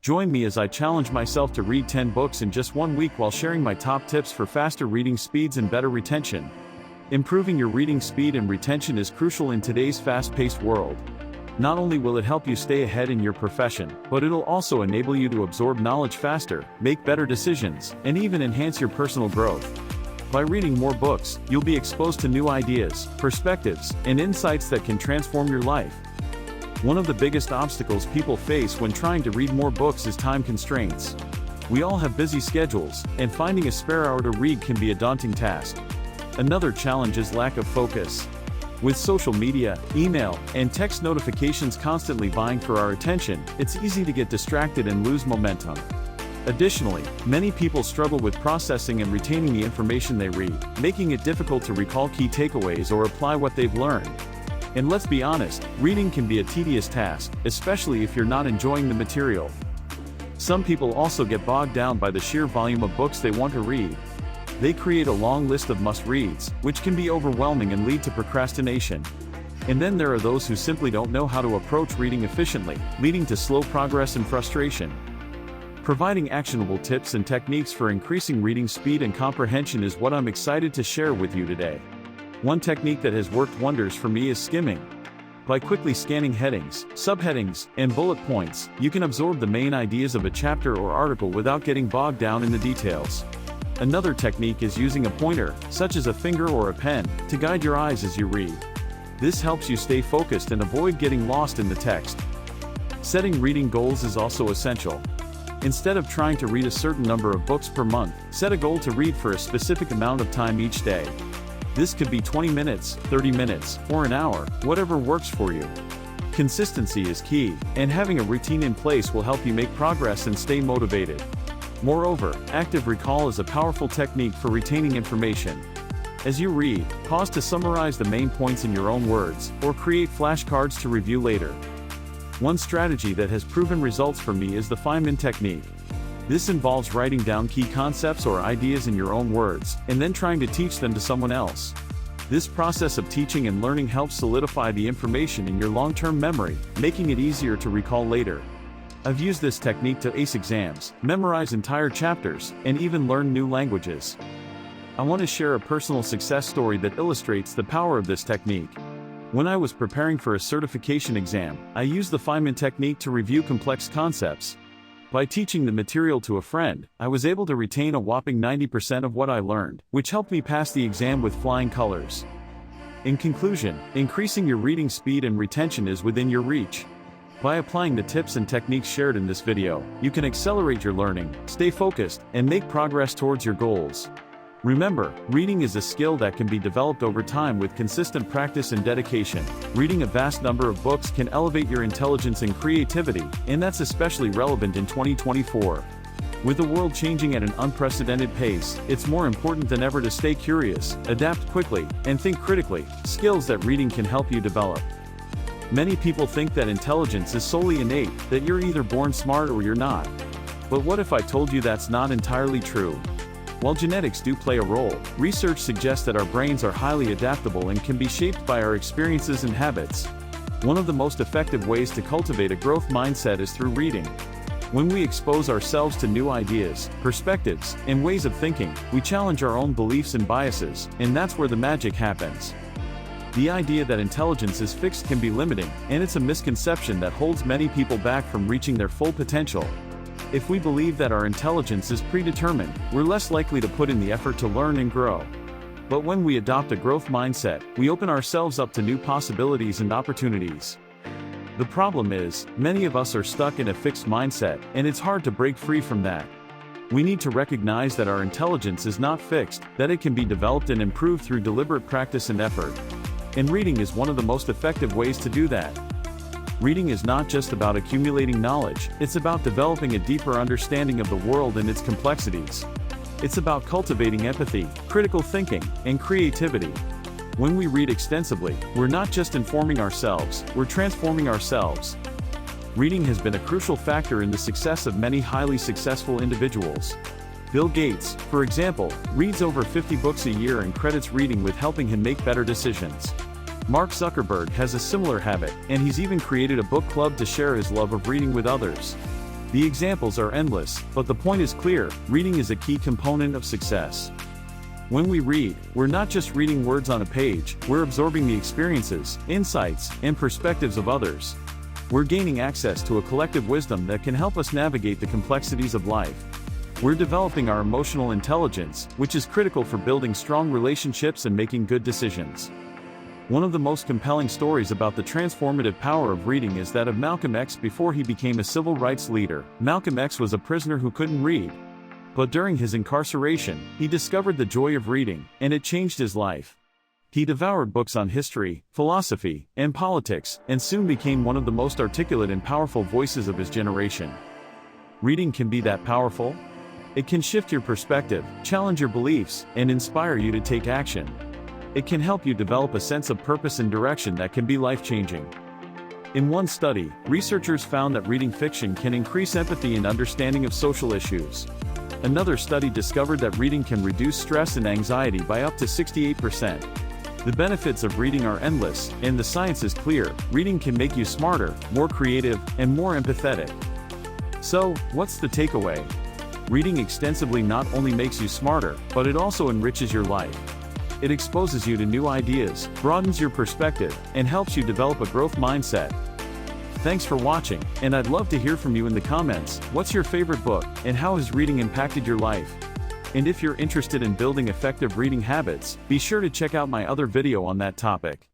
Join me as I challenge myself to read 10 books in just 1 week while sharing my top tips for faster reading speeds and better retention. Improving your reading speed and retention is crucial in today's fast-paced world. Not only will it help you stay ahead in your profession, but it'll also enable you to absorb knowledge faster, make better decisions, and even enhance your personal growth. By reading more books, you'll be exposed to new ideas, perspectives, and insights that can transform your life. One of the biggest obstacles people face when trying to read more books is time constraints. We all have busy schedules, and finding a spare hour to read can be a daunting task. Another challenge is lack of focus. With social media, email, and text notifications constantly vying for our attention, it's easy to get distracted and lose momentum. Additionally, many people struggle with processing and retaining the information they read, making it difficult to recall key takeaways or apply what they've learned. And let's be honest, reading can be a tedious task, especially if you're not enjoying the material. Some people also get bogged down by the sheer volume of books they want to read. They create a long list of must-reads, which can be overwhelming and lead to procrastination. And then there are those who simply don't know how to approach reading efficiently, leading to slow progress and frustration. Providing actionable tips and techniques for increasing reading speed and comprehension is what I'm excited to share with you today. One technique that has worked wonders for me is skimming. By quickly scanning headings, subheadings, and bullet points, you can absorb the main ideas of a chapter or article without getting bogged down in the details. Another technique is using a pointer, such as a finger or a pen, to guide your eyes as you read. This helps you stay focused and avoid getting lost in the text. Setting reading goals is also essential. Instead of trying to read a certain number of books per month, set a goal to read for a specific amount of time each day. This could be 20 minutes, 30 minutes, or an hour, whatever works for you. Consistency is key, and having a routine in place will help you make progress and stay motivated. Moreover, active recall is a powerful technique for retaining information. As you read, pause to summarize the main points in your own words, or create flashcards to review later. One strategy that has proven results for me is the Feynman technique. This involves writing down key concepts or ideas in your own words, and then trying to teach them to someone else. This process of teaching and learning helps solidify the information in your long-term memory, making it easier to recall later. I've used this technique to ace exams, memorize entire chapters, and even learn new languages. I want to share a personal success story that illustrates the power of this technique. When I was preparing for a certification exam, I used the Feynman technique to review complex concepts. By teaching the material to a friend, I was able to retain a whopping 90% of what I learned, which helped me pass the exam with flying colors. In conclusion, increasing your reading speed and retention is within your reach. By applying the tips and techniques shared in this video, you can accelerate your learning, stay focused, and make progress towards your goals. Remember, reading is a skill that can be developed over time with consistent practice and dedication. Reading a vast number of books can elevate your intelligence and creativity, and that's especially relevant in 2024. With the world changing at an unprecedented pace, it's more important than ever to stay curious, adapt quickly, and think critically, skills that reading can help you develop. Many people think that intelligence is solely innate, that you're either born smart or you're not. But what if I told you that's not entirely true? While genetics do play a role, research suggests that our brains are highly adaptable and can be shaped by our experiences and habits. One of the most effective ways to cultivate a growth mindset is through reading. When we expose ourselves to new ideas, perspectives, and ways of thinking, we challenge our own beliefs and biases, and that's where the magic happens. The idea that intelligence is fixed can be limiting, and it's a misconception that holds many people back from reaching their full potential. If we believe that our intelligence is predetermined, we're less likely to put in the effort to learn and grow. But when we adopt a growth mindset, we open ourselves up to new possibilities and opportunities. The problem is, many of us are stuck in a fixed mindset, and it's hard to break free from that. We need to recognize that our intelligence is not fixed, that it can be developed and improved through deliberate practice and effort. And reading is one of the most effective ways to do that. Reading is not just about accumulating knowledge, it's about developing a deeper understanding of the world and its complexities. It's about cultivating empathy, critical thinking, and creativity. When we read extensively, we're not just informing ourselves, we're transforming ourselves. Reading has been a crucial factor in the success of many highly successful individuals. Bill Gates, for example, reads over 50 books a year and credits reading with helping him make better decisions. Mark Zuckerberg has a similar habit, and he's even created a book club to share his love of reading with others. The examples are endless, but the point is clear: reading is a key component of success. When we read, we're not just reading words on a page, we're absorbing the experiences, insights, and perspectives of others. We're gaining access to a collective wisdom that can help us navigate the complexities of life. We're developing our emotional intelligence, which is critical for building strong relationships and making good decisions. One of the most compelling stories about the transformative power of reading is that of Malcolm X. Before he became a civil rights leader, Malcolm X was a prisoner who couldn't read. But during his incarceration, he discovered the joy of reading, and it changed his life. He devoured books on history, philosophy, and politics, and soon became one of the most articulate and powerful voices of his generation. Reading can be that powerful. It can shift your perspective, challenge your beliefs, and inspire you to take action. It can help you develop a sense of purpose and direction that can be life-changing. In one study, researchers found that reading fiction can increase empathy and understanding of social issues. Another study discovered that reading can reduce stress and anxiety by up to 68%. The benefits of reading are endless, and the science is clear: reading can make you smarter, more creative, and more empathetic. So, what's the takeaway? Reading extensively not only makes you smarter, but it also enriches your life. It exposes you to new ideas, broadens your perspective, and helps you develop a growth mindset. Thanks for watching, and I'd love to hear from you in the comments. What's your favorite book, and how has reading impacted your life? And if you're interested in building effective reading habits, be sure to check out my other video on that topic.